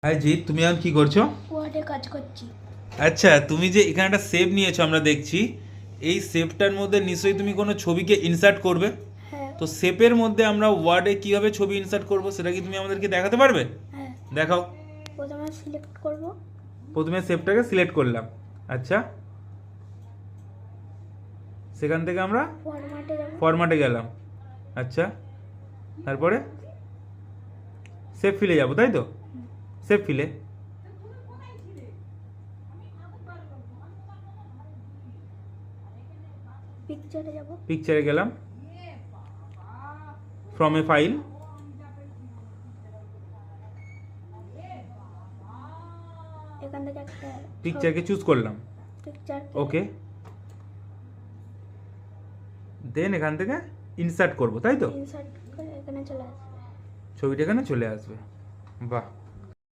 High Jeet, তুমি এখন কি করছো? ওয়ার্ডে কাজ করছি। আচ্ছা, তুমি যে এখানে একটা সেভ নিয়েছো আমরা দেখছি, এই সেভটার মধ্যে নিশ্চয়ই তুমি কোনো ছবিকে ইনসার্ট করবে। হ্যাঁ। তো সেভের মধ্যে আমরা ওয়ার্ডে কিভাবে ছবি ইনসার্ট করব সেটা কি তুমি আমাদেরকে দেখাতে পারবে? হ্যাঁ, দেখাও। প্রথমে সিলেক্ট করব। প্রথমে সেভটাকে সিলেক্ট করলাম। আচ্ছা, সেখান থেকে আমরা ফরম্যাটে যাব। ফরম্যাটে গেলাম। আচ্ছা, তারপরে সেভ ফিলে যাব, তাই তো? সেভ ফিলে পিকচারে যাব। পিকচারে গেলাম, ফ্রম এ ফাইল, এখান থেকে একটা পিকচারকে চুজ করলাম। পিকচার ওকে, দেন এখান থেকে ইনসার্ট করব, তাই তো? ইনসার্ট করে এখানে চলে আসবে। ছবিটা এখানে চলে আসবে। বাহ।